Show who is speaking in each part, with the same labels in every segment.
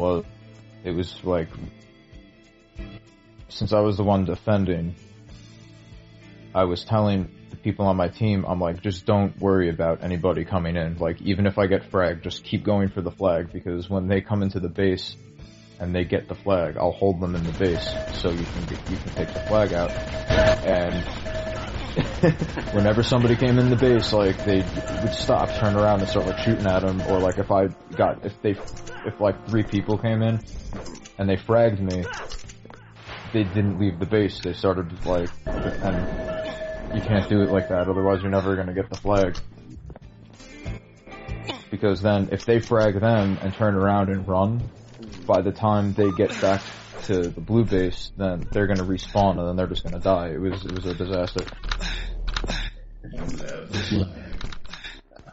Speaker 1: was, it was like, since I was the one defending, I was telling the people on my team, I'm like, just don't worry about anybody coming in. Like, even if I get fragged, just keep going for the flag, because when they come into the base and they get the flag, I'll hold them in the base so you can take the flag out. And whenever somebody came in the base, like, they would stop, turn around, and start like shooting at them. Or like if like 3 people came in and they fragged me, they didn't leave the base. They started like, and you can't do it like that. Otherwise, you're never gonna get the flag. Because then, if they frag them and turn around and run, by the time they get back to the blue base, then they're gonna respawn and then they're just gonna die. It was a disaster.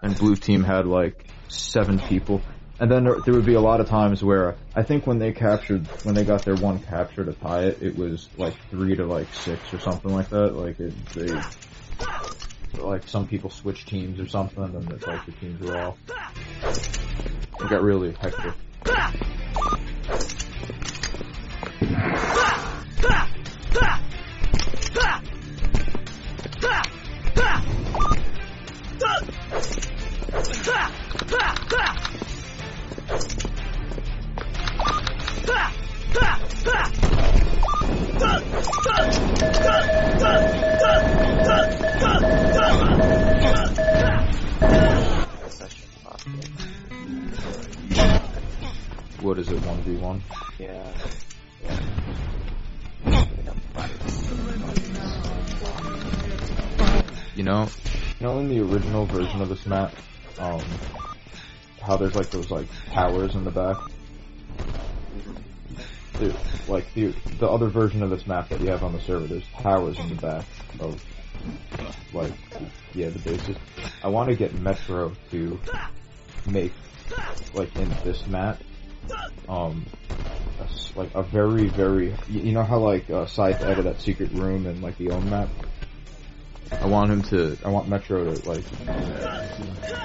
Speaker 1: And blue team had like 7 people. And then there would be a lot of times where, I think when they got their one capture to tie it, it was like 3 to like 6 or something like that. Like some people switched teams or something, and it's like the teams were off. It got really hectic. What is it, 1v1?
Speaker 2: Yeah.
Speaker 1: You know in the original version of this map, how there's like those like towers in the back? Like the other version of this map that you have on the server, there's towers in the back of, like, yeah, the bases. I want to get Metro to make, like, in this map, like a very, very, you know how like Scythe added that secret room in like the own map? I want Metro to like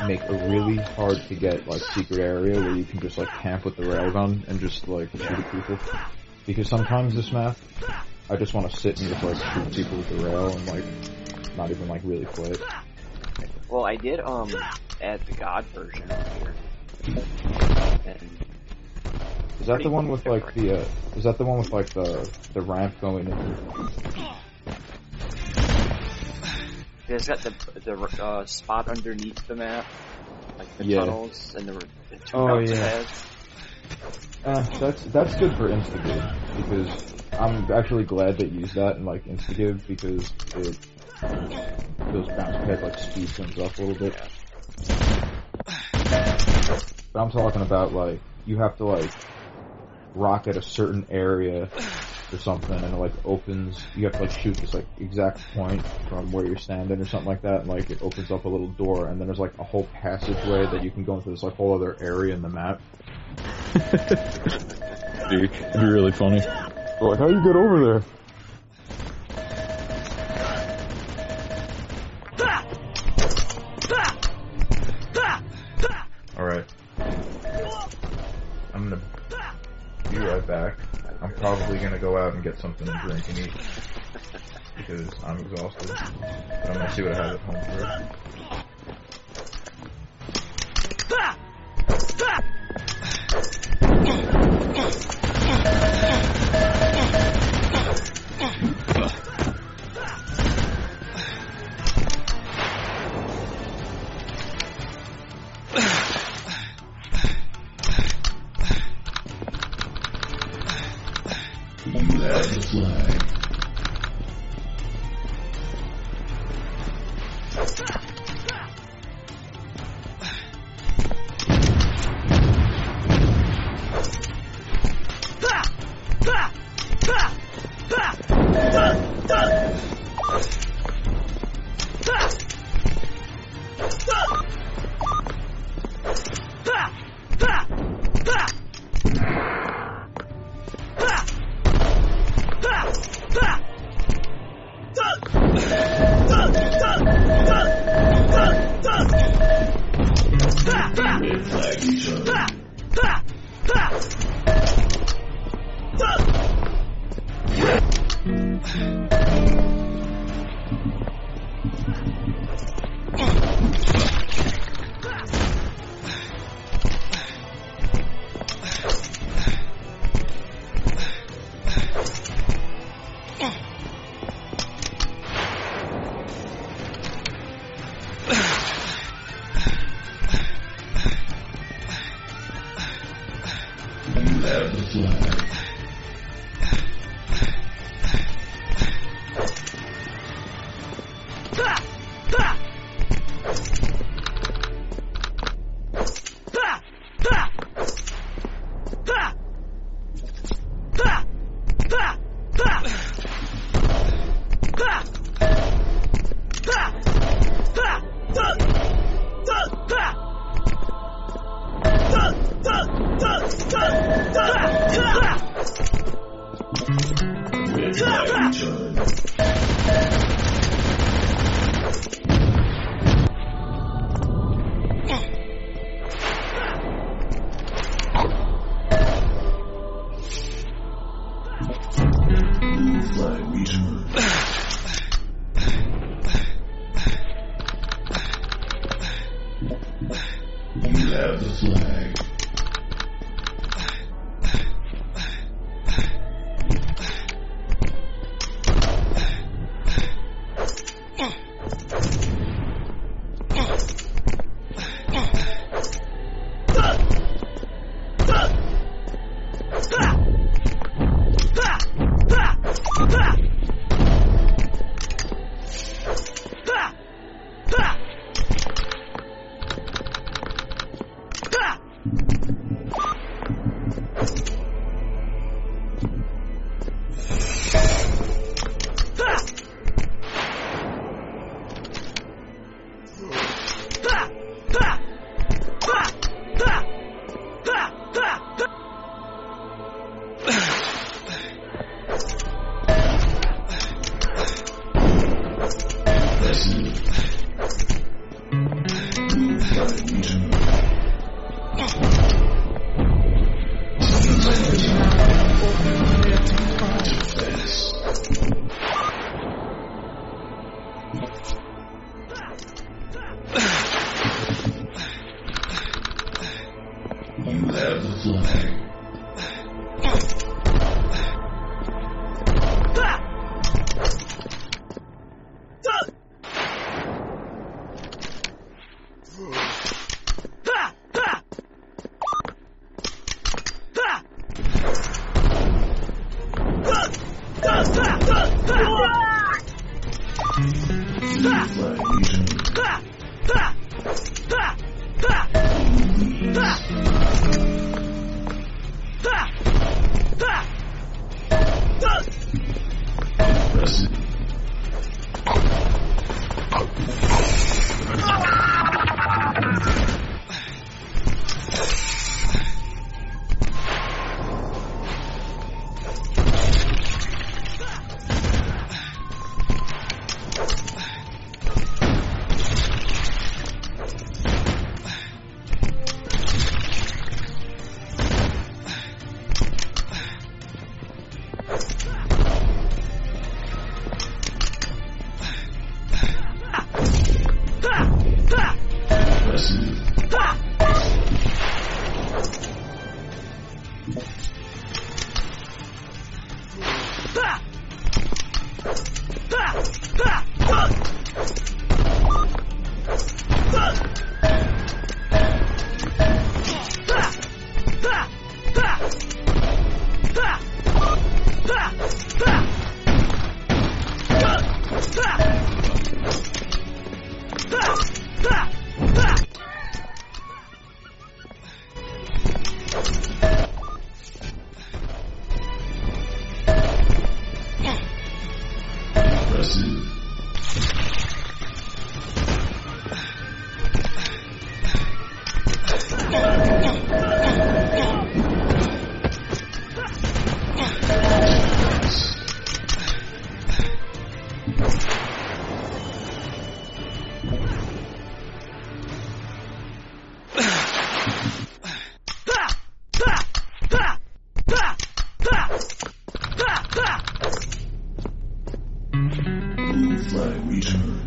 Speaker 1: make a really hard to get like secret area where you can just like camp with the railgun and just like shoot at people. Because sometimes this map, I just want to sit and just like shoot people with the rail and like not even like really play it.
Speaker 2: Well, I did add the God version here. And
Speaker 1: is that the one with like the is that the one with like the ramp going in?
Speaker 2: It's got the spot underneath the map, like the tunnels and the 2 routes it has.
Speaker 1: That's good for Instagib, because I'm actually glad they use that in like Instagib, because those bounce pad like speed things up a little bit. But I'm talking about like you have to like rock at a certain area or something, and it like opens. You have to like shoot this like exact point from where you're standing or something like that, and like it opens up a little door, and then there's like a whole passageway that you can go into this like whole other area in the map.
Speaker 3: Dude, it'd be really funny.
Speaker 1: But like, how do you get over there? Alright. I'm gonna be right back. I'm probably gonna go out and get something to drink and eat, because I'm exhausted. But I'm gonna see what I have at home first.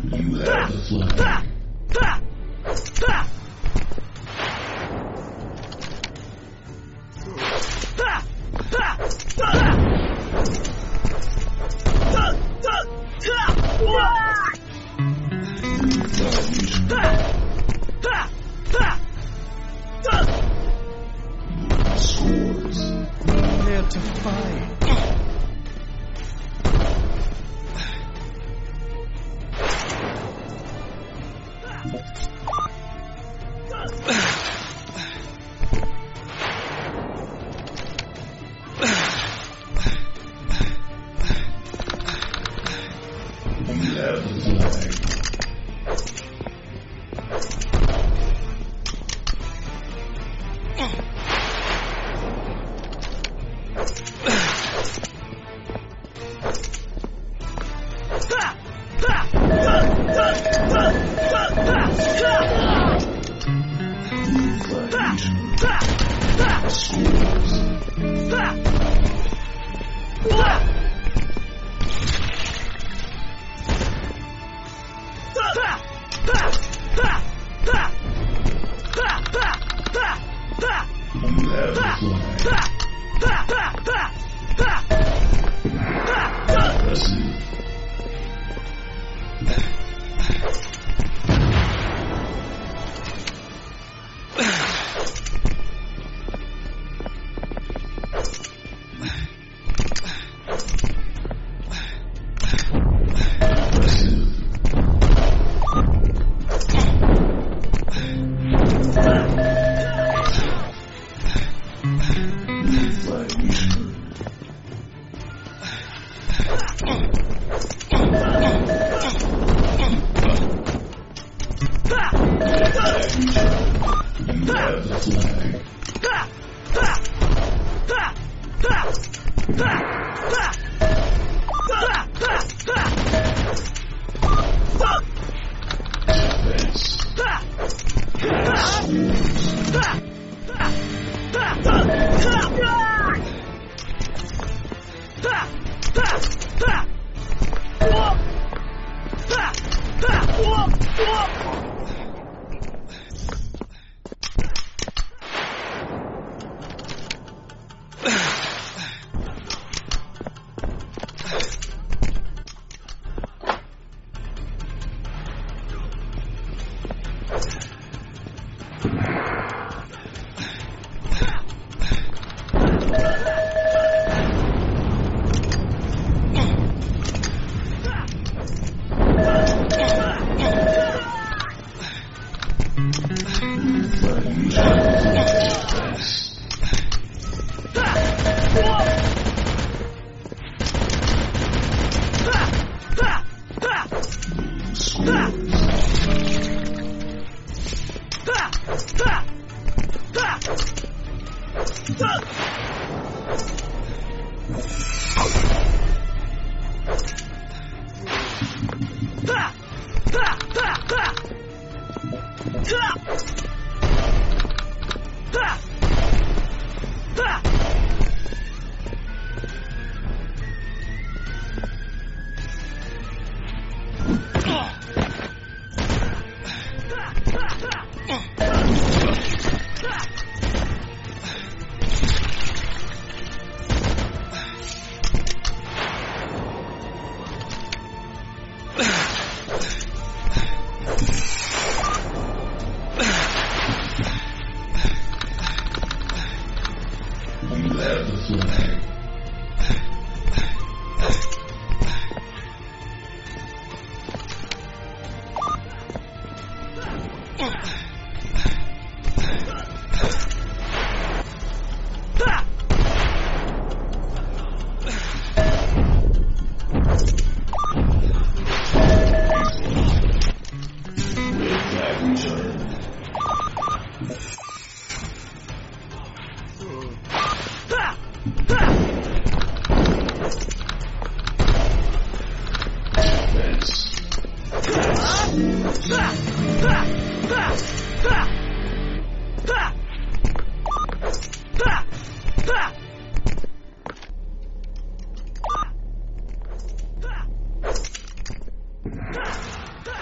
Speaker 4: You have the flag. Scores.
Speaker 5: Prepare to fight.
Speaker 4: You have the flag.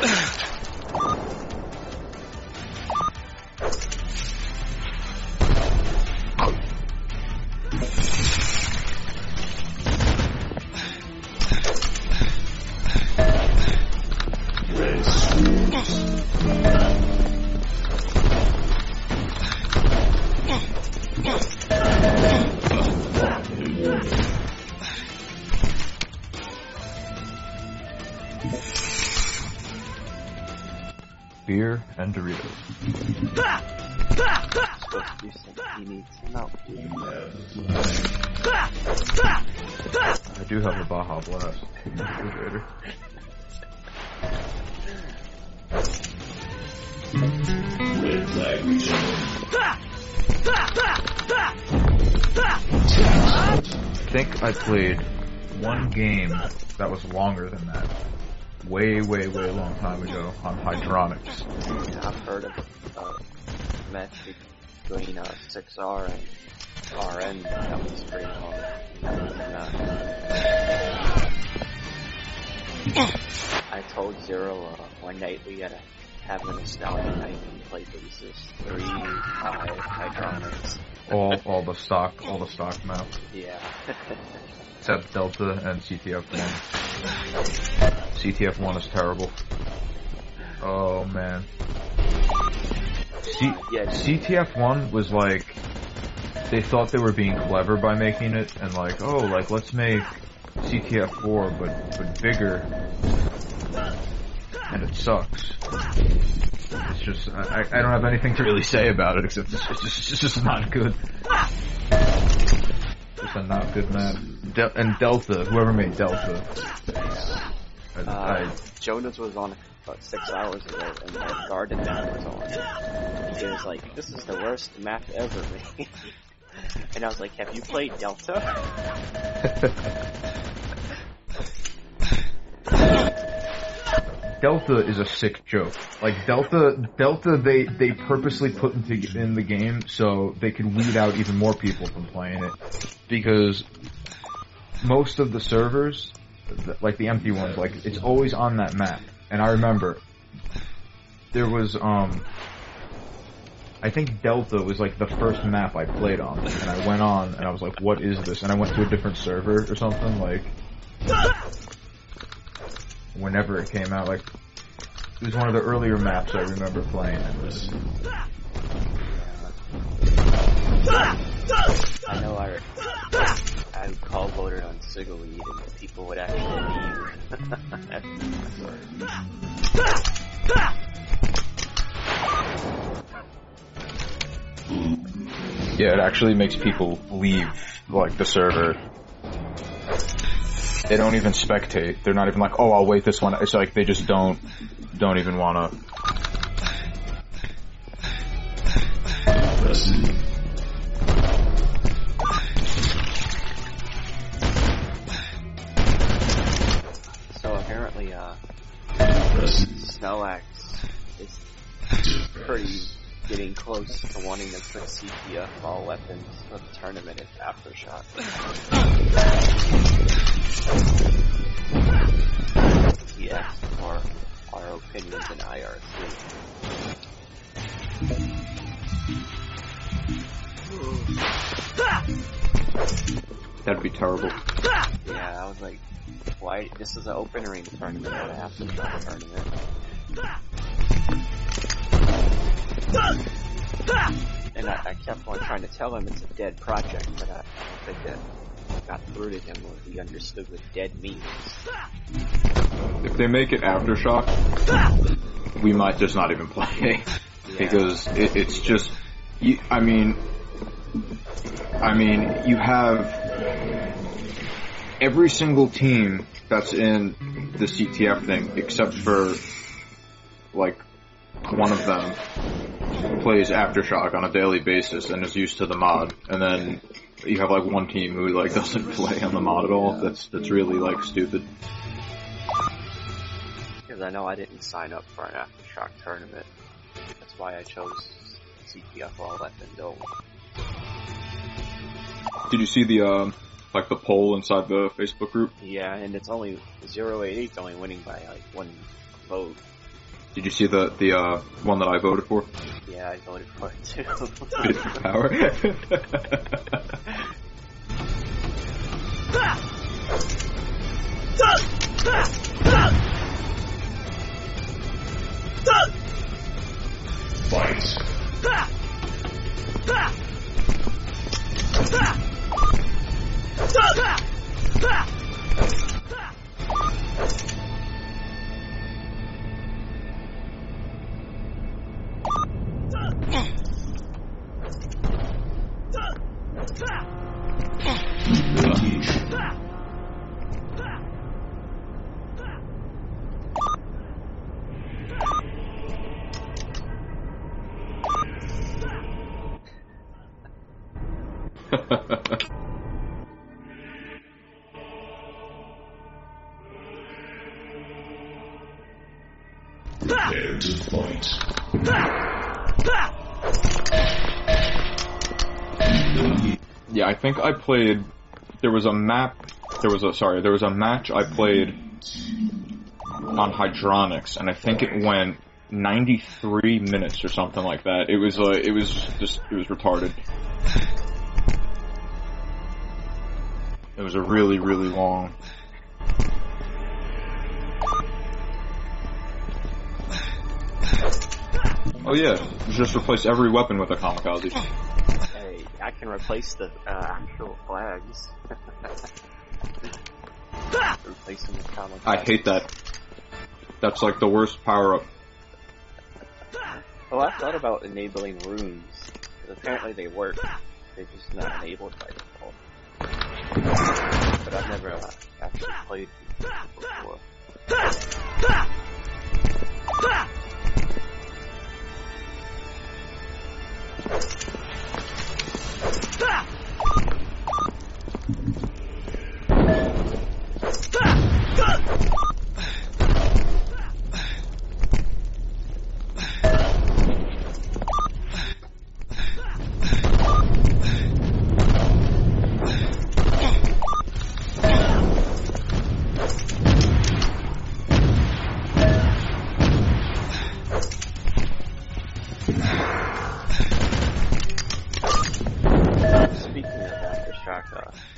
Speaker 4: Red scores.
Speaker 1: Beer and Doritos.
Speaker 2: Supposed to do something. He needs some out.
Speaker 1: I do have a Baja Blast in the refrigerator.
Speaker 4: Red flag returned.
Speaker 1: I think I played one game that was longer than that. Way long time ago on Hydronics.
Speaker 2: Yeah, I've heard of a match between 6R and RN. That was pretty long. I told Zero one night we had to have a nostalgia night and play bases 3, 5, Hydronics.
Speaker 1: All the stock maps.
Speaker 2: Yeah.
Speaker 1: Except Delta and CTF1. CTF1 is terrible. Oh man. CTF1 was like, they thought they were being clever by making it, and like, oh, like let's make CTF4 but bigger, and it sucks. It's just, I don't have anything to really say about it except it's just not good. Just a not good map. And Delta, whoever made Delta.
Speaker 2: Jonas was on about 6 hours ago, and the Garden map was on. He was like, "This is the worst map ever made." And I was like, "Have you played Delta?"
Speaker 1: Delta is a sick joke. Like Delta, they purposely put in the game so they could weed out even more people from playing it, because most of the servers, like the empty ones, like it's always on that map. And I remember there was I think Delta was like the first map I played on, and I went on and I was like, what is this? And I went to a different server or something, like whenever it came out. Like it was one of the earlier maps I remember playing.
Speaker 2: I know I call voted on Cigaweed and people would actually leave.
Speaker 3: Yeah, it actually makes people leave, like, the server. They don't even spectate. They're not even like, oh, I'll wait this one. It's like they just don't even wanna.
Speaker 2: So apparently, Snowax is pretty getting close to wanting to put CPF all weapons for the tournament at Aftershock. He asked for our opinions in IRC.
Speaker 3: That'd be terrible.
Speaker 2: Yeah, I was like, why? This is an open ring tournament, not an Aftershock tournament. And I kept on trying to tell him it's a dead project, but I don't think that got through to him what he understood what dead means.
Speaker 3: If they make it Aftershock, we might just not even play.
Speaker 2: Yeah.
Speaker 3: Because it's just, I mean, you have every single team that's in the CTF thing, except for, like, one of them plays Aftershock on a daily basis and is used to the mod, and then you have like one team who like doesn't play on the mod at all. That's really like stupid.
Speaker 2: Because I know I didn't sign up for an Aftershock tournament. That's why I chose CPF all weapons only.
Speaker 3: Did you see the like the poll inside the Facebook group?
Speaker 2: Yeah, and it's only 088's only winning by like one vote.
Speaker 3: Did you see the one that I voted for?
Speaker 2: Yeah, I voted for it too.
Speaker 3: Bid for power.
Speaker 4: Fight. Prepare to fight.
Speaker 3: Yeah, I think I played. There was a match I played on Hydronics, and I think it went 93 minutes or something like that. It was retarded. It was a really, really long. Oh yeah, just replace every weapon with a kamikaze.
Speaker 2: Hey, I can replace the actual flags. Replace them with kamikazes.
Speaker 3: I hate that. That's like the worst power-up.
Speaker 2: Well, I thought about enabling runes, but apparently they work. They're just not enabled by default. But I've never actually played before.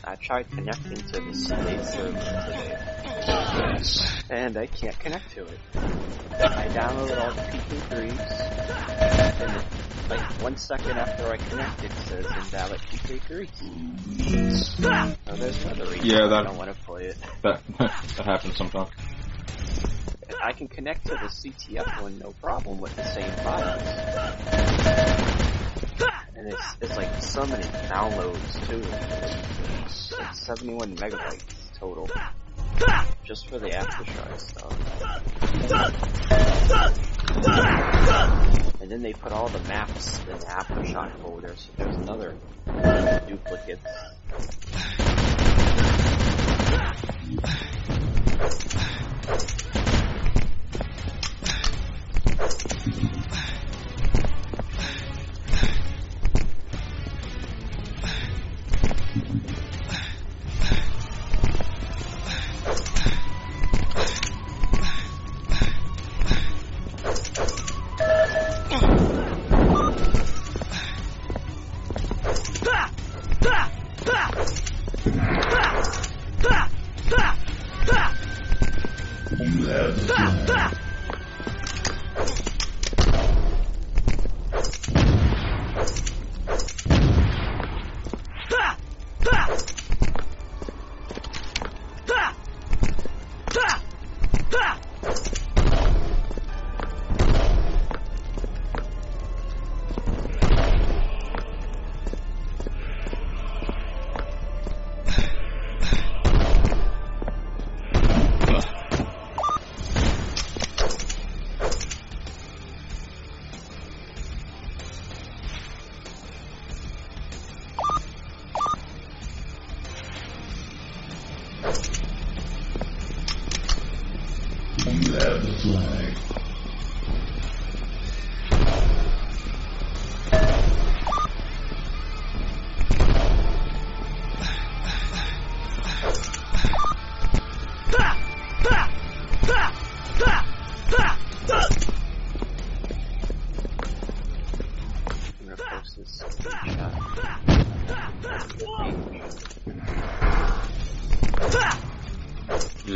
Speaker 2: I tried connecting to the CA server today, and I can't connect to it. I downloaded all the PK3s, and like 1 second after I connected, it says invalid PK3s. So there's another reason I don't want to play it.
Speaker 3: That happens sometimes.
Speaker 2: I can connect to the CTF one no problem with the same files. And it's like so many downloads too. It's like 71 megabytes total. Just for the Aftershock stuff. And then they put all the maps in the Aftershock folder, so there's another duplicate.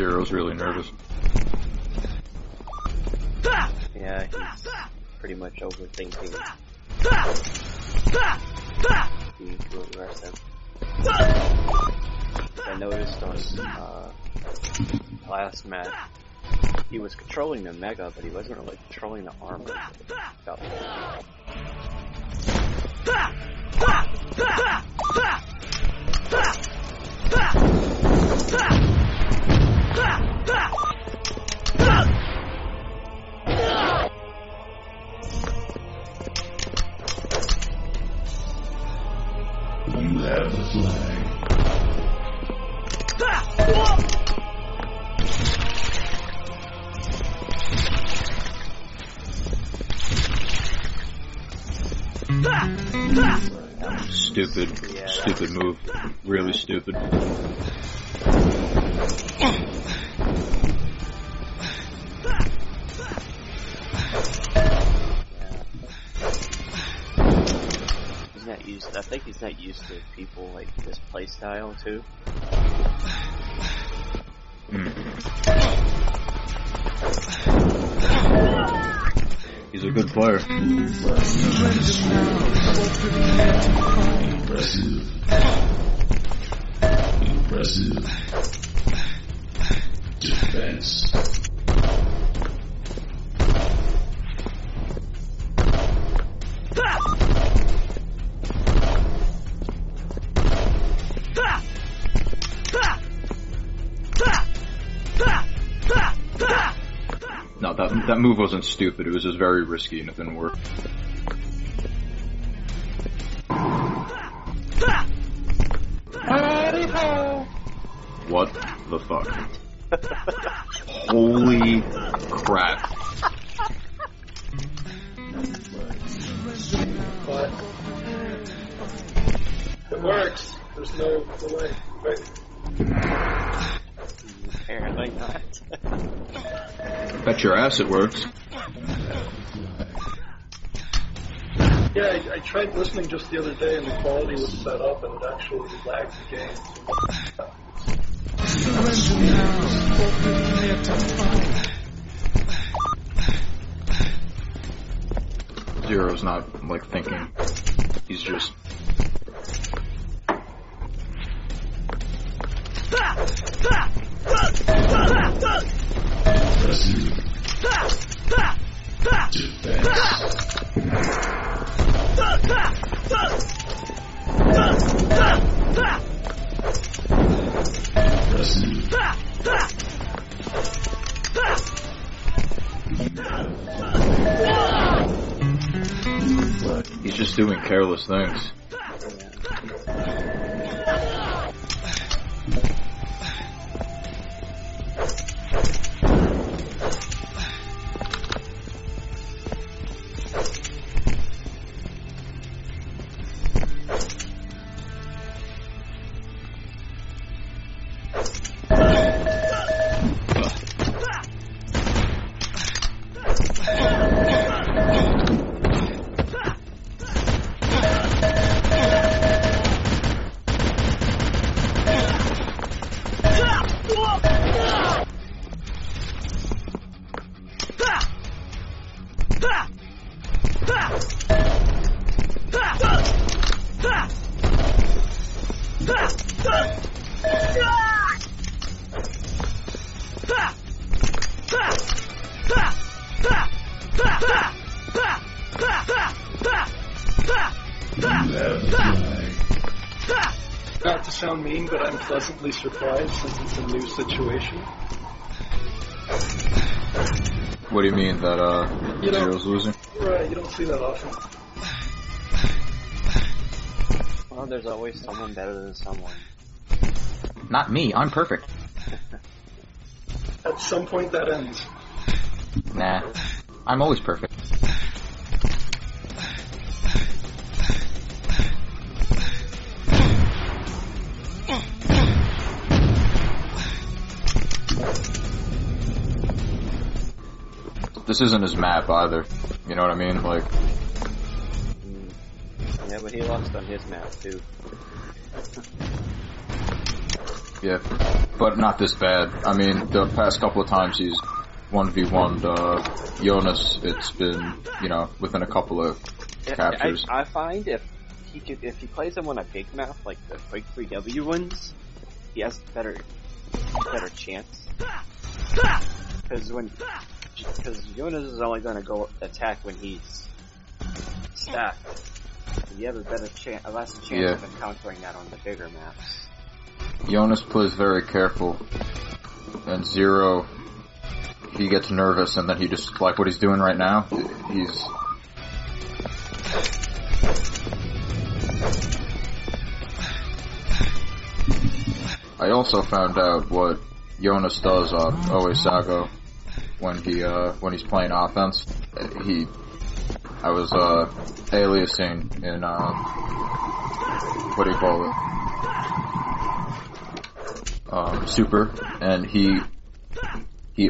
Speaker 3: Zero's really nervous.
Speaker 2: Yeah, he's pretty much overthinking being too aggressive. I noticed on last match, he was controlling the Mega, but he wasn't really controlling the armor. Felt
Speaker 4: You have the flag.
Speaker 3: Stupid move. Really stupid.
Speaker 2: He's not used. I think he's not used to people like this playstyle too.
Speaker 3: He's a good player.
Speaker 4: Impressive. Defense.
Speaker 3: No, that move wasn't stupid. It was just very risky and it didn't work. What the fuck? Holy crap.
Speaker 6: But it works. There's no delay. Right.
Speaker 2: Apparently not.
Speaker 3: Bet your ass it works.
Speaker 6: Yeah, I tried listening just the other day and the quality was set up and it actually lagged the game.
Speaker 3: Zero's not, like, thinking. He's just... He's just doing careless things.
Speaker 6: Not to sound mean, but I'm pleasantly surprised since it's a new situation.
Speaker 3: What do you mean, that, Zero's losing?
Speaker 6: Right, you don't see that often.
Speaker 2: Well, there's always someone better than someone.
Speaker 3: Not me, I'm perfect.
Speaker 6: At some point that ends.
Speaker 3: Nah, I'm always perfect. This isn't his map either. You know what I mean? Like...
Speaker 2: Yeah, but he lost on his map too.
Speaker 3: Yeah, but not this bad. I mean, the past couple of times he's 1v1'd Jonas, it's been, within a couple of captures.
Speaker 2: I find if he plays him on a big map, like the Quake 3W ones, he has better chance. Because Jonas is only going to go attack when he's stacked. You have a less chance of encountering that on the bigger maps.
Speaker 3: Jonas plays very careful, and Zero, he gets nervous, and then he just, like what he's doing right now, I also found out what Jonas does on Oesago when he's playing offense. I was aliasing in what do you call it? Super, and he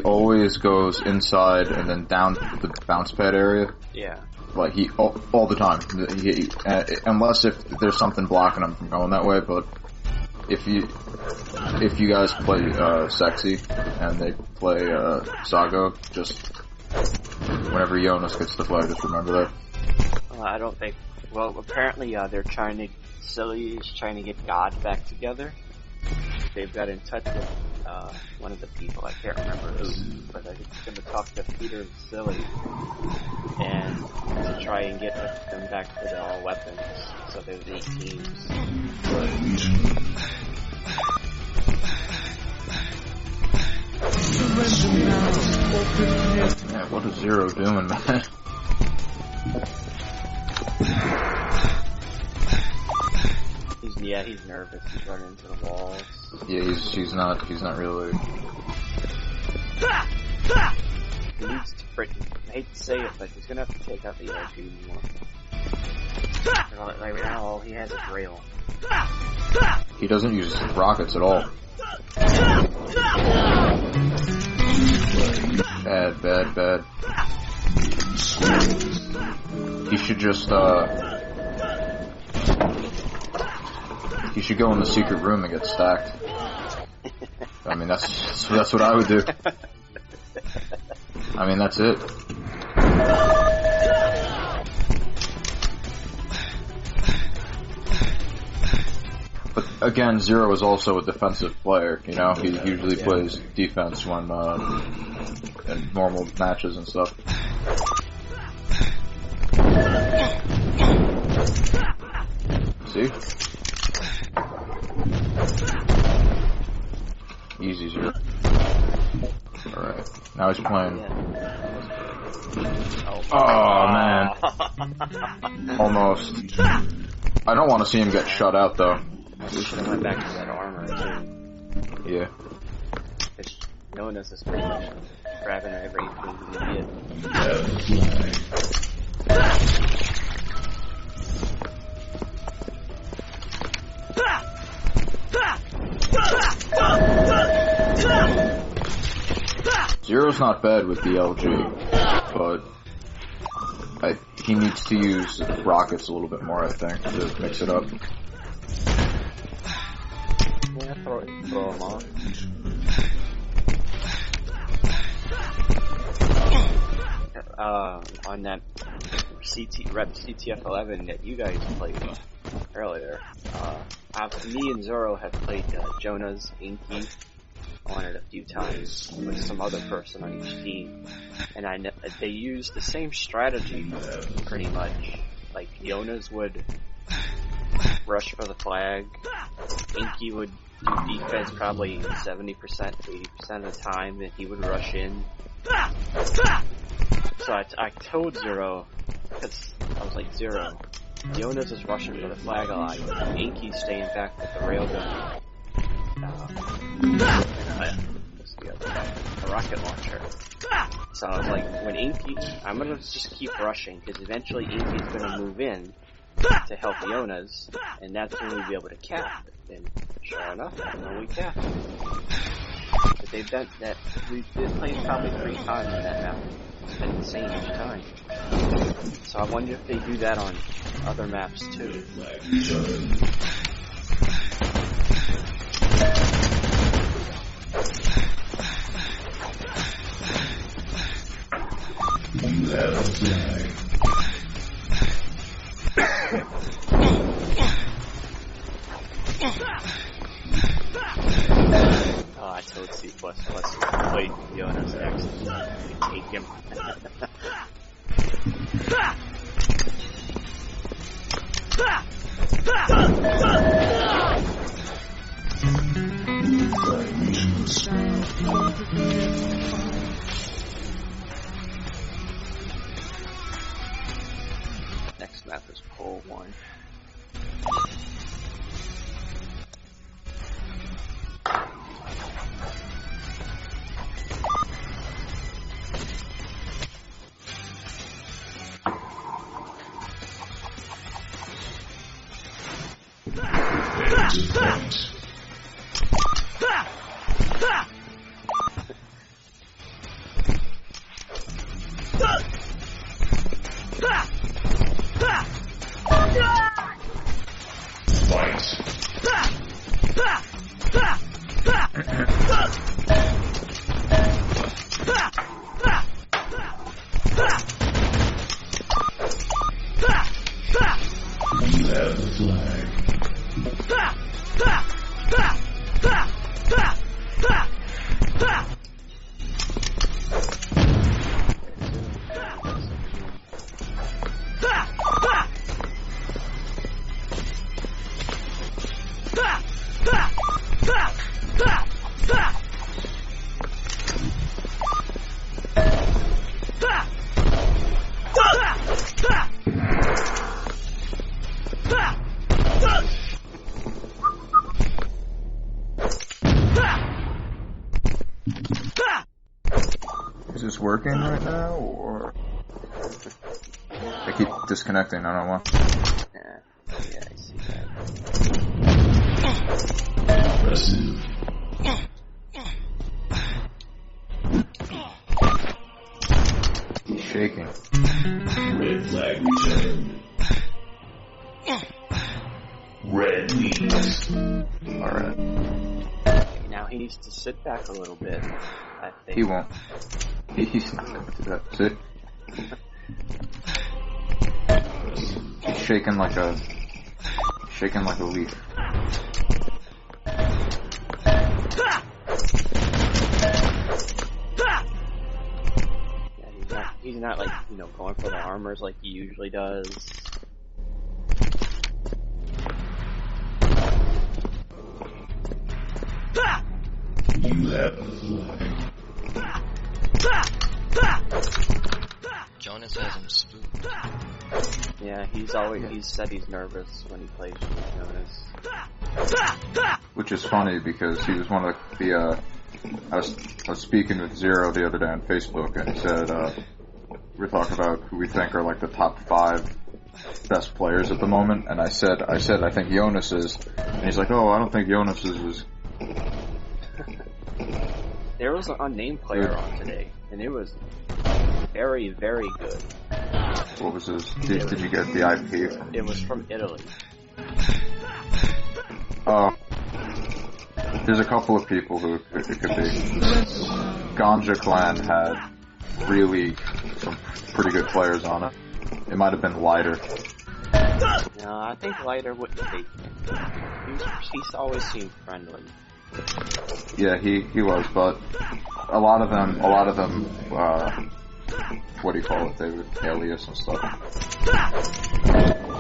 Speaker 3: always goes inside and then down the bounce pad area.
Speaker 2: Yeah. Like
Speaker 3: all the time. Unless if there's something blocking him from going that way, but if you guys play Sexy and they play Sago, just whenever Jonas gets the flag, just remember that.
Speaker 2: I don't think. Well, apparently Silly is trying to get God back together. They've got in touch with one of the people, I can't remember who, but I think he's going to talk to Peter and Silly and to try and get them back with all weapons. So there's 8 teams.
Speaker 3: Yeah, what is Zero doing, man?
Speaker 2: He's nervous. He's running into the walls.
Speaker 3: Yeah, he's not really.
Speaker 2: He needs to I hate to say it, but he's gonna have to take out the LG more. Right now, all he has is rail.
Speaker 3: He doesn't use rockets at all. Bad. He should just, he should go in the secret room and get stacked. I mean, that's what I would do. I mean, that's it. But again, Zero is also a defensive player, He usually plays defense when, in normal matches and stuff. See? Easy, Zero. Alright. Now he's playing. Oh, man. Almost. I don't want to see him get shut out, though.
Speaker 2: We should have went back to that armor, too.
Speaker 3: Yeah.
Speaker 2: Because Jonas is pretty much grabbing everything he can get.
Speaker 3: Zero's not bad with the LG, but he needs to use rockets a little bit more, I think, to mix it up.
Speaker 2: Yeah, throw them off. On that CTF11 that you guys played earlier, me and Zoro have played Jonas, Inky on it a few times with some other person on each team, and they used the same strategy pretty much. Like Jonas would rush for the flag, Inky would do defense probably 70%, 80% of the time, and he would rush in. So I told Zero, because I was like, Zero, Jonas is rushing for the flag a lot, Inky's staying back with the railgun. The rocket launcher. So I was like, when Inky, I'm gonna just keep rushing, because eventually Inky's gonna move in to help Jonas, and that's when we'll be able to cap. And sure enough, that's when we cap. But they've done that, we've played probably 3 times in that map. It's been the same each time. So I wonder if they do that on other maps too. code C++. Wait, Jonas actually take him. Next map is Pole 1.
Speaker 3: Is this working right now, or I keep disconnecting? I don't know why.
Speaker 2: Yeah, I see that.
Speaker 4: Impressive.
Speaker 3: He's shaking.
Speaker 4: Red flag returned. Red leads.
Speaker 3: Alright.
Speaker 2: Now he needs to sit back a little bit, I think.
Speaker 3: He won't. He's not gonna do that. See? He's shaking like a leaf.
Speaker 2: Yeah, he's not like, going for the armors like he usually does.
Speaker 4: You have the flag.
Speaker 7: Jonas has him spooked.
Speaker 2: Yeah, he said he's nervous when he plays Jonas.
Speaker 3: Which is funny because he was one of the I was speaking with Zero the other day on Facebook, and he said we were talking about who we think are like the top 5 best players at the moment, and I said I think Jonas is, and he's like, oh, I don't think Jonas is.
Speaker 2: There was an unnamed player on today, and it was very, very good.
Speaker 3: What was his? Did you get the IP from?
Speaker 2: It was from Italy.
Speaker 3: There's a couple of people who it could be. Ganja Clan had really some pretty good players on it. It might have been Lighter.
Speaker 2: No, I think Lighter wouldn't take him. He's always seemed friendly.
Speaker 3: Yeah, he was, but a lot of them, what do you call it? They would alias and stuff.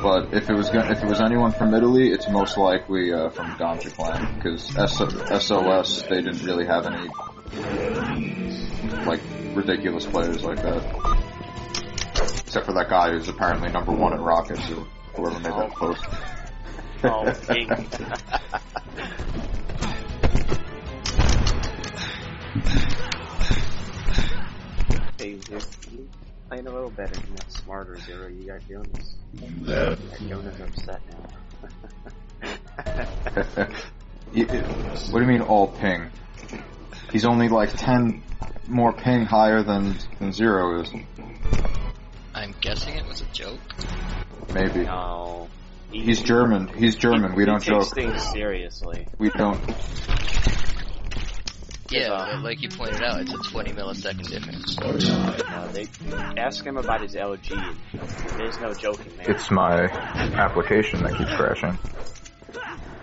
Speaker 3: But if it was anyone from Italy, it's most likely from Ganja Clan, because SOS, they didn't really have any like ridiculous players like that, except for that guy who's apparently number 1 in Rockets, or whoever made that post.
Speaker 2: Oh, dang. Hey, you're playing a little better. You're not smarter, Zero. You got Jonas. Jonas upset now.
Speaker 3: What do you mean all ping? He's only like 10 more ping higher than Zero is.
Speaker 7: I'm guessing it was a joke.
Speaker 3: Maybe.
Speaker 2: No.
Speaker 3: He's German. He's German. We don't joke.
Speaker 2: He takes things seriously.
Speaker 3: We don't.
Speaker 7: Yeah, but like you pointed out, it's a 20 millisecond difference.
Speaker 2: They ask him about his LG. There's no joking, man.
Speaker 3: It's my application that keeps crashing,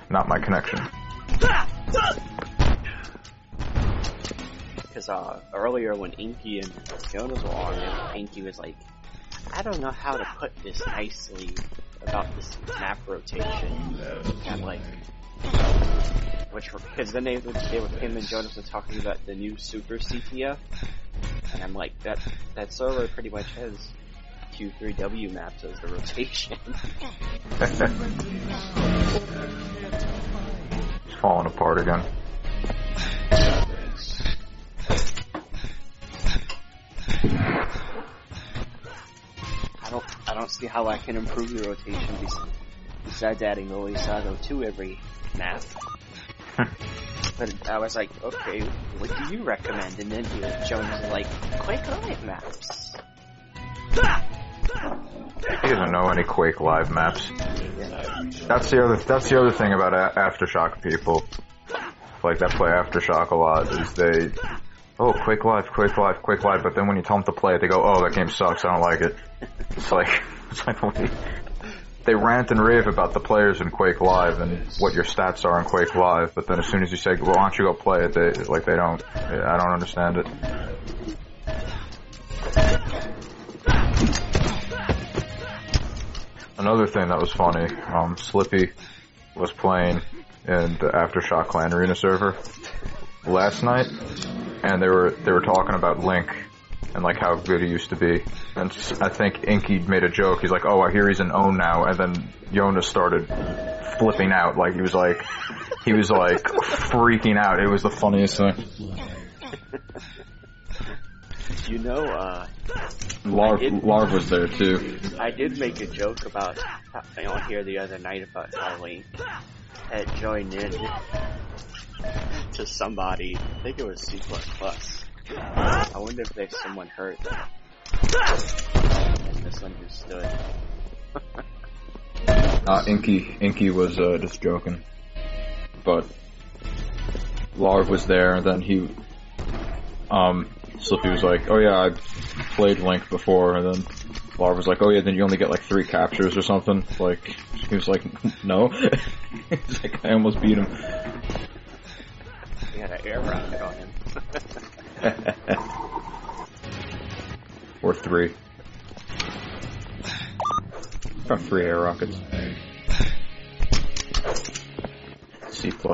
Speaker 3: not my connection.
Speaker 2: because earlier when Inky and Jonas were on, Inky was like, I don't know how to put this nicely about this map rotation. And like, because then they were him and Jonas were talking about the new Super CTF, and I'm like, that server pretty much has Q3W maps as the rotation.
Speaker 3: It's falling apart again.
Speaker 2: I don't see how I can improve the rotation besides adding Olisago to every map. But I was like, okay, what do you recommend? And then Jonas was like, Quake Live maps.
Speaker 3: He doesn't know any Quake Live maps. That's the other thing about Aftershock people, like that play Aftershock a lot, is they, oh, Quake Live, but then when you tell them to play it, they go, oh, that game sucks, I don't like it. It's like they rant and rave about the players in Quake Live and what your stats are in Quake Live, but then as soon as you say, well, why don't you go play it, they don't. I don't understand it. Another thing that was funny, Slippy was playing in the Aftershock Clan Arena server last night, and they were talking about Link and like how good he used to be. And I think Inky made a joke. He's like, "Oh, I hear he's an own now." And then Jonas started flipping out, like he was like freaking out. It was the funniest thing.
Speaker 2: You know,
Speaker 3: Larv was there too.
Speaker 2: I did make a joke about on here the other night about how Link had joined in to somebody. I think it was C++. I wonder if there's someone heard that and misunderstood.
Speaker 3: Inky was just joking, but Larv was there, and then Slippy was like, oh yeah, I played Link before, and then Larv was like, oh yeah, then you only get like 3 captures or something. Like, he was like, no. He's like, I almost beat him.
Speaker 2: He had an air rocket on him.
Speaker 3: Or 3. About 3 air rockets. C++.
Speaker 2: This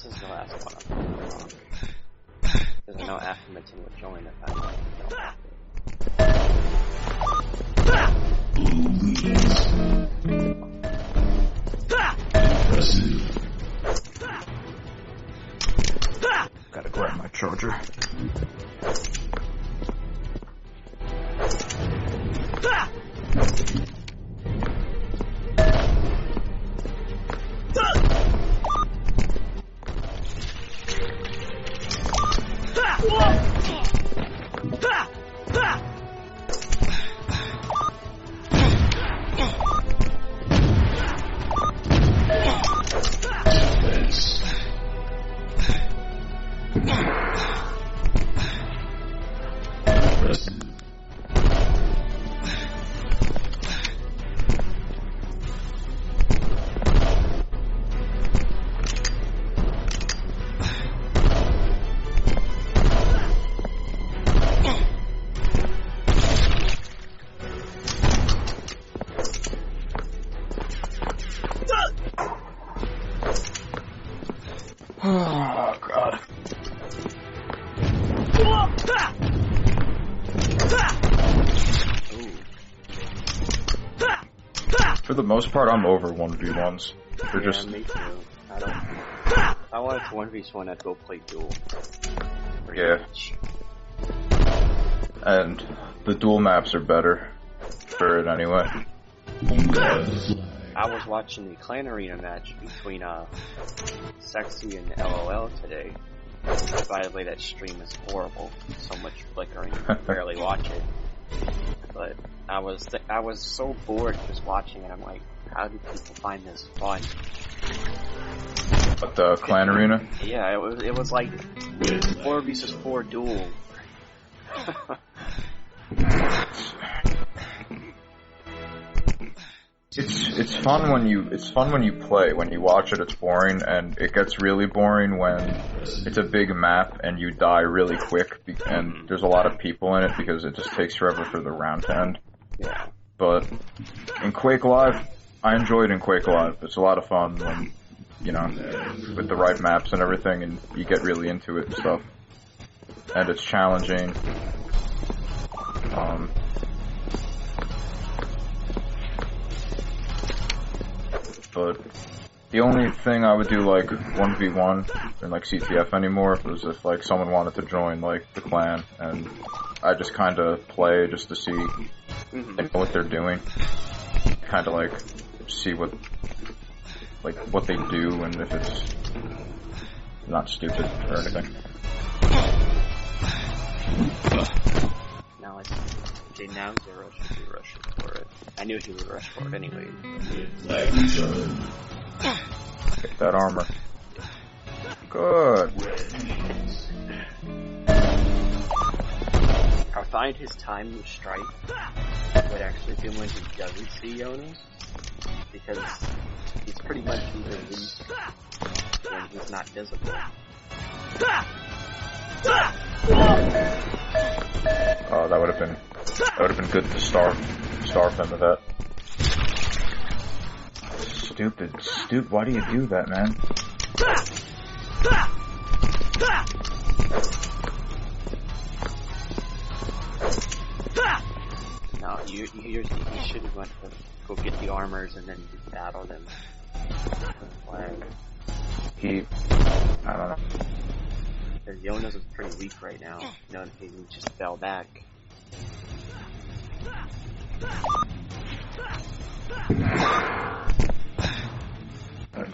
Speaker 2: is the last one. There's no Affirmatin would join if I
Speaker 3: Gotta grab my charger. Oh, God. For the most part, I'm over 1v1s. They're just...
Speaker 2: me too. I wanted to 1v1, I'd go play duel.
Speaker 3: Yeah. And the duel maps are better for it anyway.
Speaker 2: I was watching the Clan Arena match between Sexy and LOL today. By the way, that stream is horrible. So much flickering, you can barely watch it. But I was so bored just watching it. I'm like, how do people find this fun?
Speaker 3: But the Clan Arena?
Speaker 2: Yeah, it was like 4v4 duel.
Speaker 3: It's fun when you play. When you watch it, it's boring, and it gets really boring when it's a big map and you die really quick, and there's a lot of people in it because it just takes forever for the round to end.
Speaker 2: Yeah.
Speaker 3: But in Quake Live, I enjoyed in Quake Live. It's a lot of fun when, you know, with the right maps and everything, and you get really into it and stuff. And it's challenging. But the only thing I would do like 1v1 in like CTF anymore was if like someone wanted to join like the clan, and I just kind of play just to see what they're doing, kind of like see what they do and if it's not stupid or anything.
Speaker 2: Now okay, now Zero should be rushing for it. I knew he would rush for it anyway.
Speaker 3: Get that armor. Good.
Speaker 2: I find his time with strike would actually be when he doesn't see Jonas, because he's pretty much either weak when he's not visible.
Speaker 3: Oh, that would have been good to starve him with that. Stupid. Why do you do that, man?
Speaker 2: No, you should have went to go get the armors and then battle them.
Speaker 3: I don't know.
Speaker 2: Because Jonas is pretty weak right now. You know, he just fell back.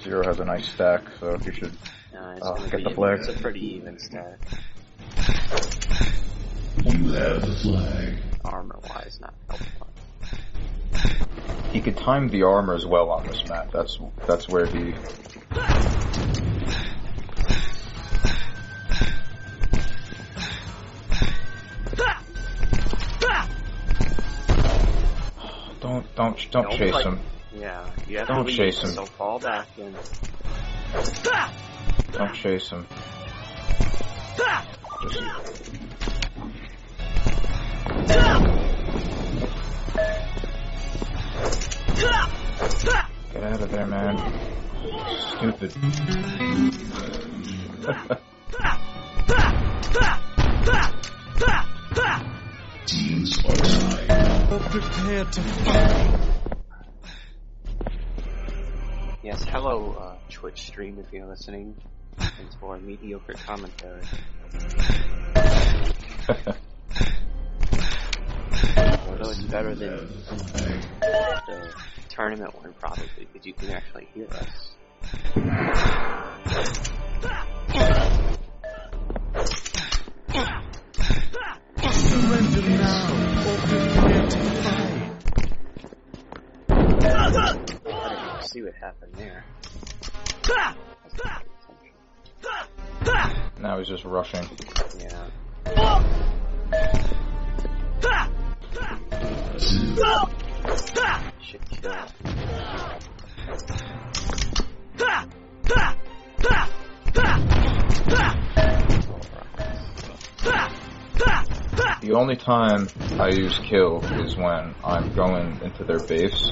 Speaker 3: Zero has a nice stack, so you should get the flag.
Speaker 2: It's a pretty even stack.
Speaker 4: You have the flag.
Speaker 2: Armor-wise, not helpful.
Speaker 3: He could time the armor as well on this map. That's where he. Don't chase him.
Speaker 2: Yeah, you have
Speaker 3: Don't
Speaker 2: to
Speaker 3: chase him.
Speaker 2: So fall back and.
Speaker 3: Don't chase him. Get out of there, man. Stupid.
Speaker 4: Teams are tied.
Speaker 5: Prepare to fight.
Speaker 2: Yes, hello, Twitch stream if you're listening. It's for mediocre commentary. Although it's better than the tournament one, probably, because you can actually hear us.
Speaker 5: Surrender now, or prepare to fight.
Speaker 2: I didn't see what happened there.
Speaker 3: Now he's just rushing.
Speaker 2: Yeah. Should kill.
Speaker 3: The only time I use kill is when I'm going into their base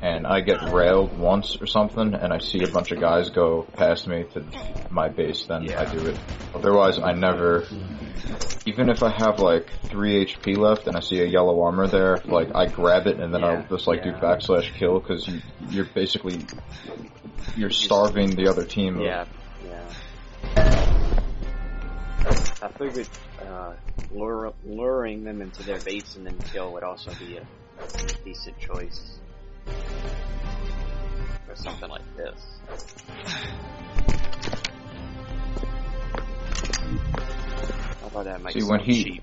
Speaker 3: and I get railed once or something and I see a bunch of guys go past me to my base, then I do it. Otherwise, I never, even if I have like 3 HP left and I see a yellow armor there, like I grab it and then I'll just like do /kill, because you're basically, you're starving the other team.
Speaker 2: Yeah. I figured luring them into their base and then kill would also be a decent choice for something like this. How about that might sound cheap?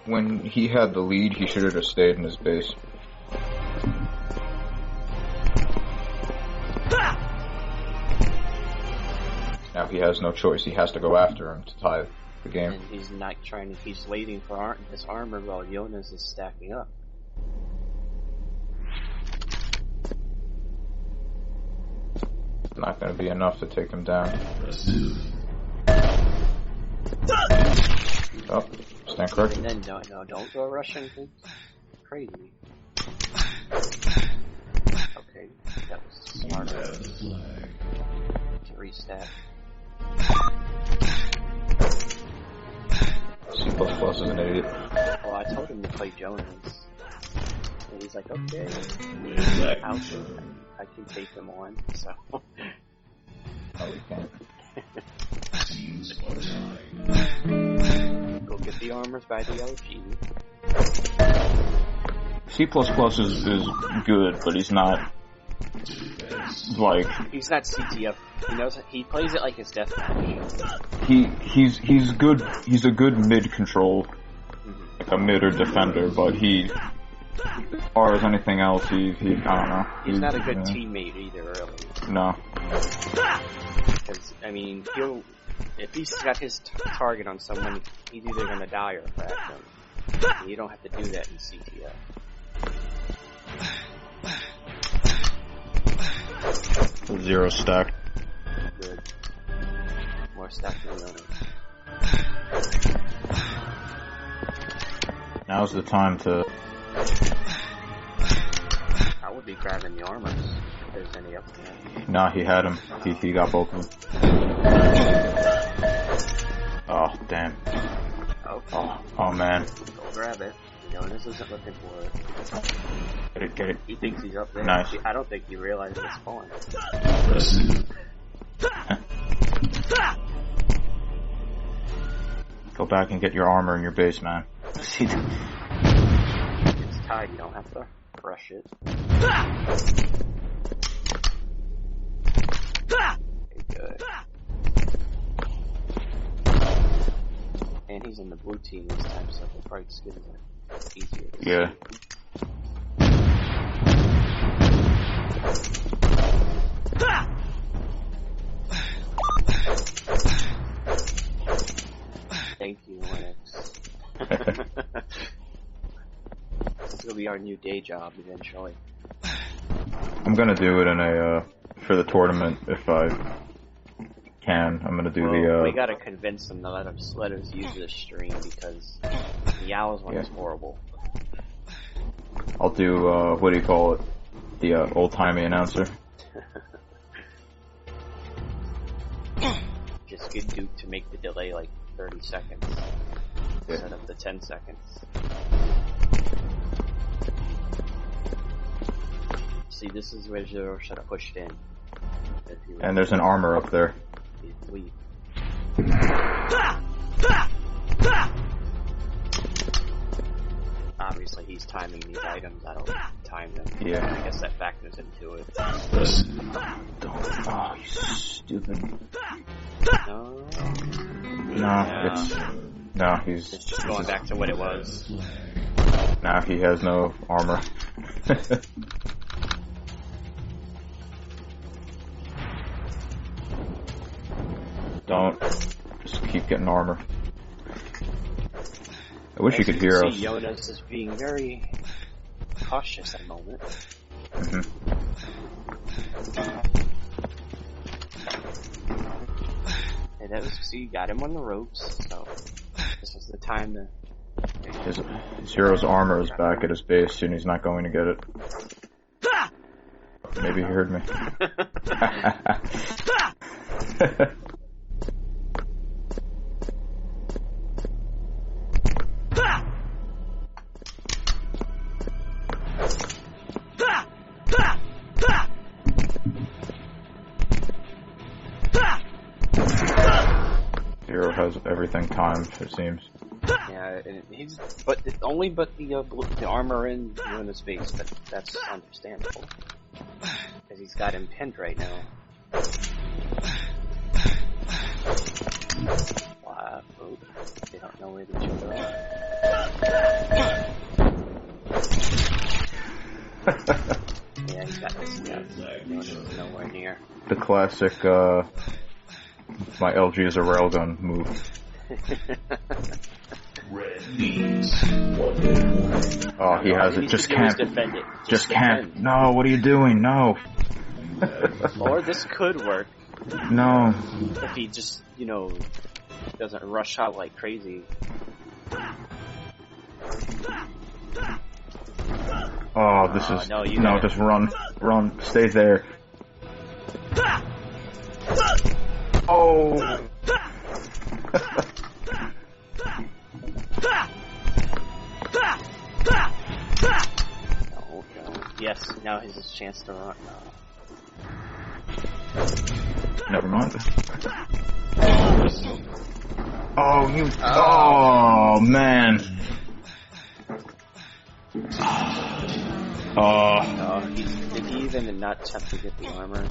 Speaker 3: When he had the lead, he should have just stayed in his base. Now he has no choice. He has to go after him to tie the game.
Speaker 2: And he's not trying to, he's waiting for his armor while Jonas is stacking up.
Speaker 1: not going to be enough to take him down. Oh, stand corrected.
Speaker 2: And then don't go rushing. Crazy. Okay, that was smarter. To reset.
Speaker 1: C++ is an idiot.
Speaker 2: Well, I told him to play Jonas. And he's like, okay. I can take him on, so.
Speaker 1: Oh, we can't.
Speaker 2: Go get the armors by the LG.
Speaker 1: C++ is good, but he's not, like...
Speaker 2: He's not CTF. He knows, he plays it like his deathmatch.
Speaker 1: He's good, he's a good mid-control, like a mid or defender, but he, as far as anything else, I don't know.
Speaker 2: He's not a good teammate either, really.
Speaker 1: No.
Speaker 2: Because, I mean, if he's got his target on someone, he's either gonna die or crash him. You don't have to do that in CTF.
Speaker 1: Zero stack.
Speaker 2: Good. More stack than running.
Speaker 1: Now's the time to...
Speaker 2: I would be grabbing the armors if there's any up there.
Speaker 1: Nah, he had him. He got both of them. Oh, damn.
Speaker 2: Okay.
Speaker 1: Oh man.
Speaker 2: Go grab it. Jonas isn't looking for it.
Speaker 1: Get it.
Speaker 2: He thinks he's up there.
Speaker 1: Nice.
Speaker 2: I don't think he realizes it's spawn.
Speaker 1: Go back and get your armor in your base, man.
Speaker 2: It's tied, you don't have to rush it. Okay, good. And he's in the blue team this time, so the bright skins are easier.
Speaker 1: Yeah.
Speaker 2: Thank you, Linux. This will be our new day job eventually.
Speaker 1: I'm gonna do it in for the tournament if I can. I'm gonna do
Speaker 2: we gotta convince them to let us use this stream because the Owls one is horrible.
Speaker 1: I'll do, what do you call it? The, old-timey announcer.
Speaker 2: Just get Duke to make the delay like 30 seconds. Instead of the 10 seconds. See, this is where Zero should have pushed in.
Speaker 1: And there's an armor up there.
Speaker 2: Leave. Obviously, he's timing these items. I don't time them.
Speaker 1: Yeah.
Speaker 2: I guess that factors into it.
Speaker 1: Oh, you stupid.
Speaker 2: No.
Speaker 1: No, he's...
Speaker 2: It's just going back to what it was.
Speaker 1: Nah, he has no armor. Don't. Just keep getting armor. I wish you could hear us.
Speaker 2: Jonas is being very cautious at the moment. And that was, see, you got him on the ropes, so this was the time to...
Speaker 1: His hero's armor is back at his base and he's not going to get it. Maybe he heard me. Hero has everything timed, it seems.
Speaker 2: Yeah, and he's only the armor in his face, but that's understandable because he's got him pinned right now. Wow, they don't know where each other are. Yeah, he's got this guy. Nowhere near.
Speaker 1: The classic, my LG is a railgun move. Oh, he has it. Just can't.
Speaker 2: Defend it.
Speaker 1: Just can't. No, what are you doing? No.
Speaker 2: Or this could work
Speaker 3: No.
Speaker 2: if he just, doesn't rush out like crazy.
Speaker 3: Oh, this is...
Speaker 2: no,
Speaker 3: just run. Run. Stay there. Oh!
Speaker 2: Oh, God. Yes, now has his chance to run.
Speaker 3: Never mind. Oh, you... Oh, man.
Speaker 2: Did he even not attempt to get the armor?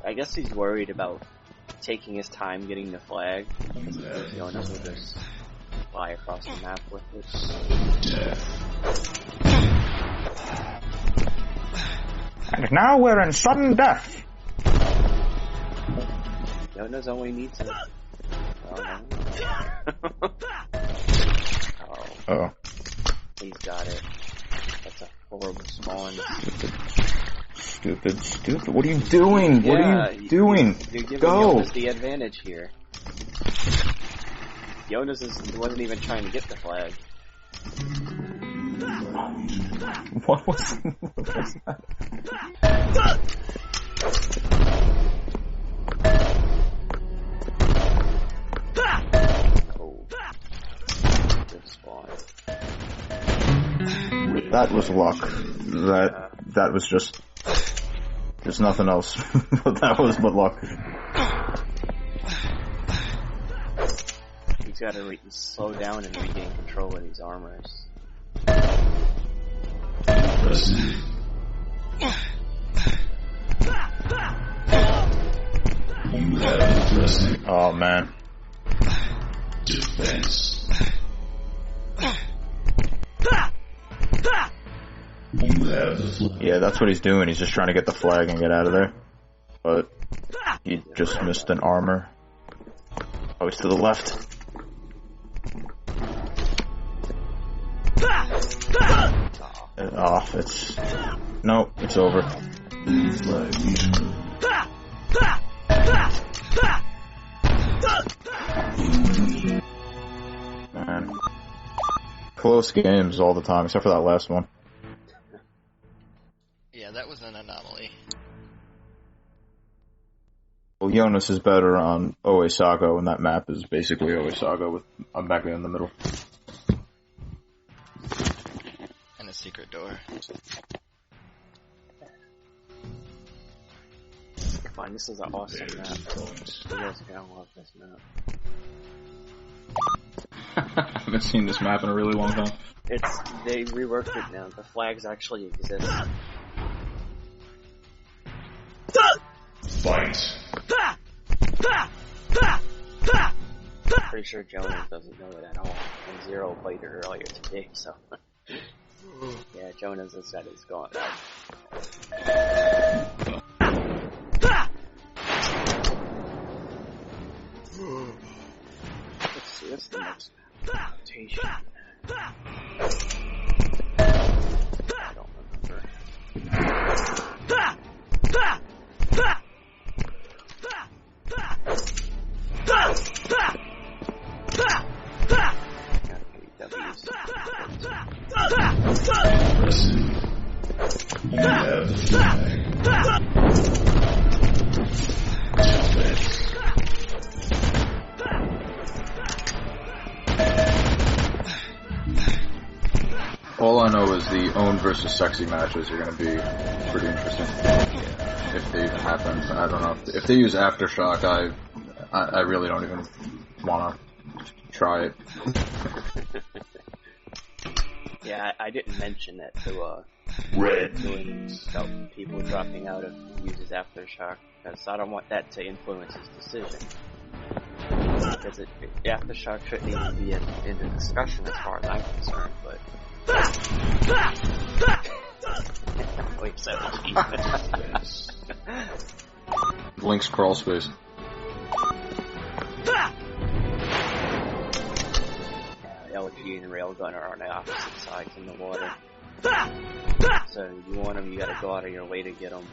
Speaker 2: I guess he's worried about taking his time getting the flag. Jonas will just fly across the map with it.
Speaker 3: And now we're in sudden death.
Speaker 2: Jonas only needs it.
Speaker 3: Oh.
Speaker 2: He's got it. That's a horrible spawn.
Speaker 3: Stupid. What are you doing? What are you doing?
Speaker 2: You're giving
Speaker 3: Go.
Speaker 2: Jonas the advantage here. Jonas wasn't even trying to get the flag.
Speaker 3: What was that?
Speaker 2: Oh. Good spawn.
Speaker 3: That was luck. That was just... There's nothing else. But that was but luck.
Speaker 2: He's got to slow down and regain control of these armors.
Speaker 3: Oh, man.
Speaker 4: Defense.
Speaker 3: Yeah, that's what he's doing. He's just trying to get the flag and get out of there. But he just missed an armor. Oh, he's to the left. It's... No, it's over. Man. Close games all the time, except for that last one.
Speaker 7: Yeah, that was an anomaly.
Speaker 3: Well, Jonas is better on Oesago, and that map is basically Oesago with a mega in the middle.
Speaker 7: And a secret door.
Speaker 2: Fine, this is an awesome map. You guys are gonna love this map.
Speaker 3: I haven't seen this map in a really long time.
Speaker 2: They reworked it now. The flags actually exist.
Speaker 4: Fight.
Speaker 2: Pretty sure Jonas doesn't know it at all. And Zero played it earlier today, so... yeah, Jonas has said it's gone out. Let's see, what's the next rotation? I don't remember.
Speaker 4: You have the flag. Defense.
Speaker 3: All I know is the own versus sexy matches are going to be pretty interesting. If they even happen. I don't know. If they use Aftershock, I really don't even want to try it.
Speaker 2: Yeah, I didn't mention that to
Speaker 4: Red.
Speaker 2: about people dropping out of uses Aftershock, because I don't want that to influence his decision. Because Aftershock shouldn't even be in the discussion as far as I'm concerned, but... Wait, 17.
Speaker 3: Link's crawl space.
Speaker 2: LG and Railgun are on the opposite sides in the water. So you want them, you gotta go out of your way to get them.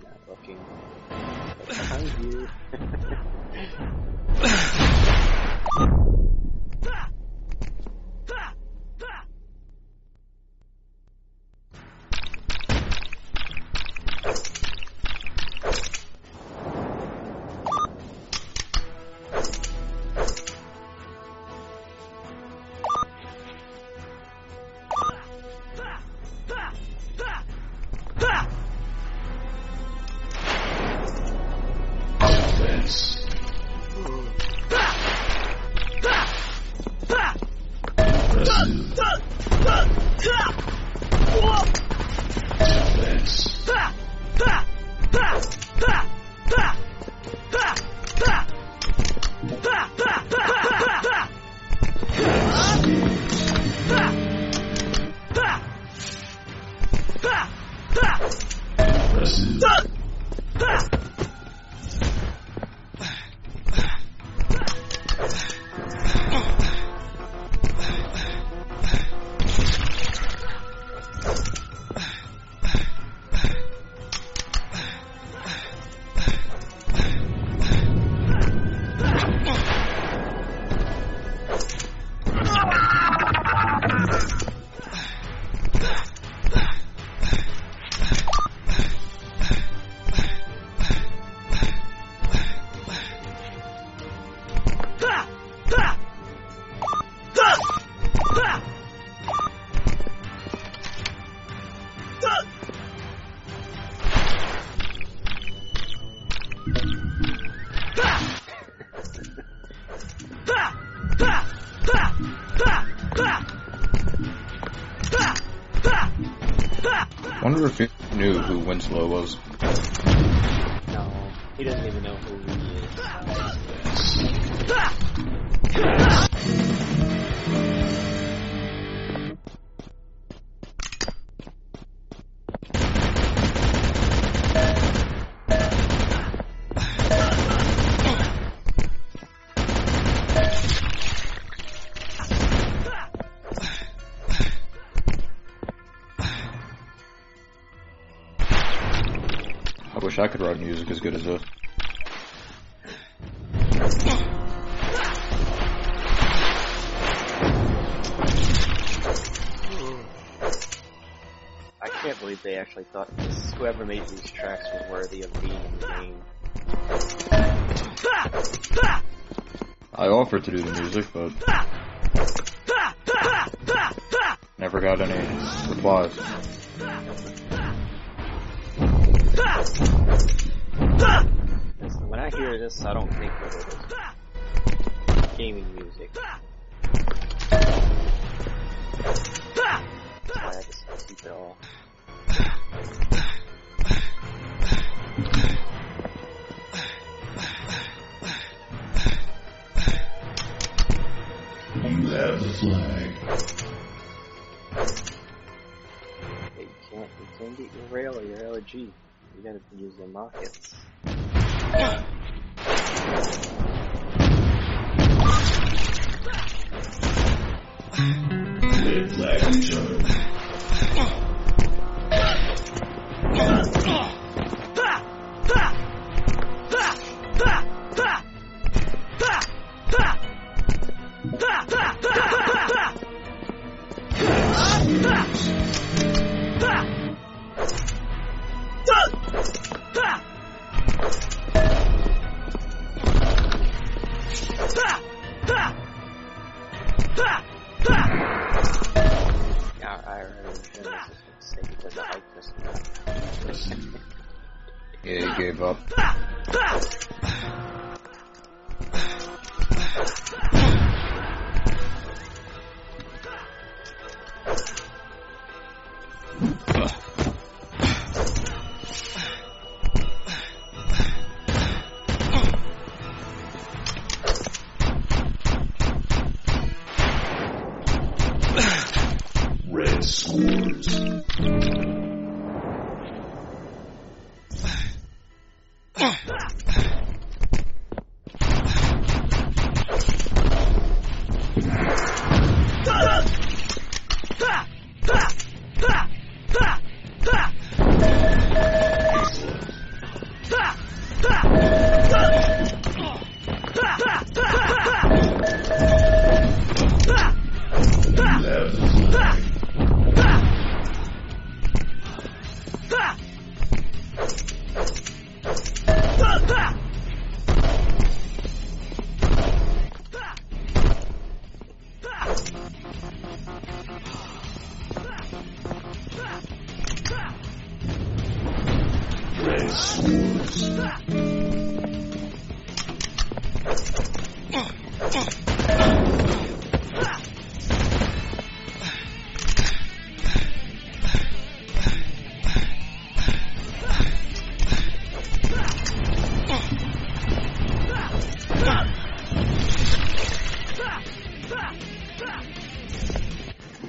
Speaker 2: Not looking behind you.
Speaker 1: Wonder if he knew who Winslow was.
Speaker 2: No, he doesn't even know who he is.
Speaker 1: I wish I could write music as good as this.
Speaker 2: I can't believe they actually thought this, whoever made these tracks was worthy of being in the game.
Speaker 1: I offered to do the music, but never got any replies.
Speaker 2: Listen, when I hear this, I don't think of it as gaming music. That's why I just keep it all.
Speaker 4: You have the flag.
Speaker 2: You can't get your rail or your LG. You gotta use the markets.
Speaker 4: Red flag returned.
Speaker 2: I already understand this is a mistake because I like this one.
Speaker 1: Yeah, he gave up.
Speaker 4: Red scores.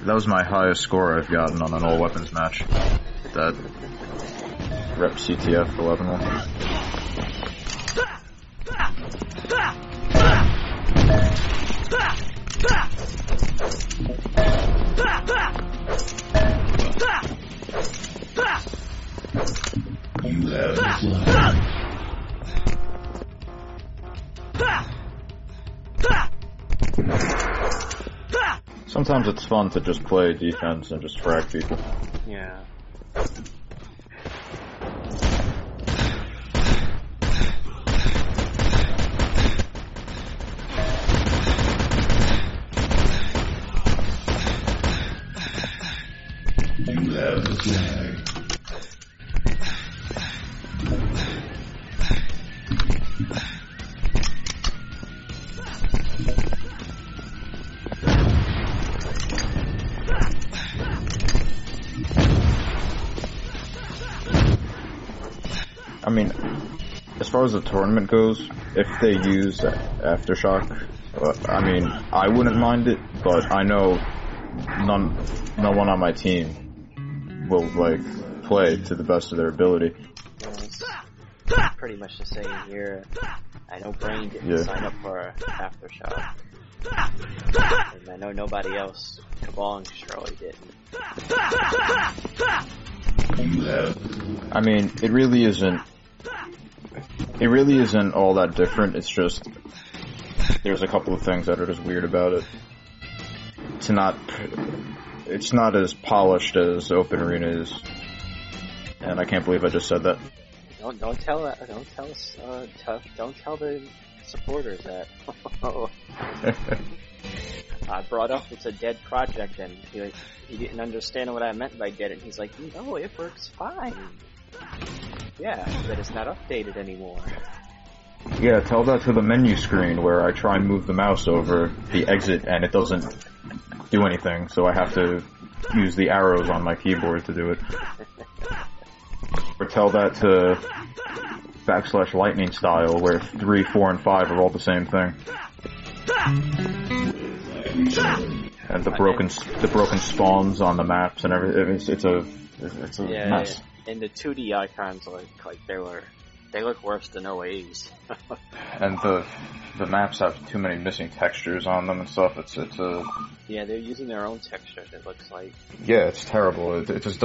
Speaker 1: That was my highest score I've gotten on an all weapons match. That Rep CTF 11-1.
Speaker 4: You have the flag.
Speaker 1: Sometimes it's fun to just play defense and just frag people.
Speaker 2: Yeah.
Speaker 4: You have the flag.
Speaker 1: I mean, as far as the tournament goes, if they use Aftershock, I mean, I wouldn't mind it, but I know no one on my team will, like, play to the best of their ability.
Speaker 2: Yeah, it's pretty much the same here. I know Brain didn't sign up for Aftershock. And I know nobody else, Kabong surely didn't.
Speaker 4: You have.
Speaker 1: I mean, it really isn't all that different. It's just there's a couple of things that are just weird about it. It's not as polished as Open Arena is, and I can't believe I just said that.
Speaker 2: Don't tell the supporters that. I brought up it's a dead project, and he didn't understand what I meant by dead, and he's like, no, it works fine. Yeah, but it's not updated anymore.
Speaker 1: Yeah, tell that to the menu screen where I try and move the mouse over the exit and it doesn't do anything, so I have to use the arrows on my keyboard to do it. Or tell that to /lightning style where 3, 4, and 5 are all the same thing. And the broken spawns on the maps and everything. It's a mess.
Speaker 2: Yeah, and the 2D icons they look worse than OAs.
Speaker 1: And the maps have too many missing textures on them and stuff. It's
Speaker 2: Yeah, they're using their own textures, it looks like.
Speaker 1: Yeah, it's terrible. It just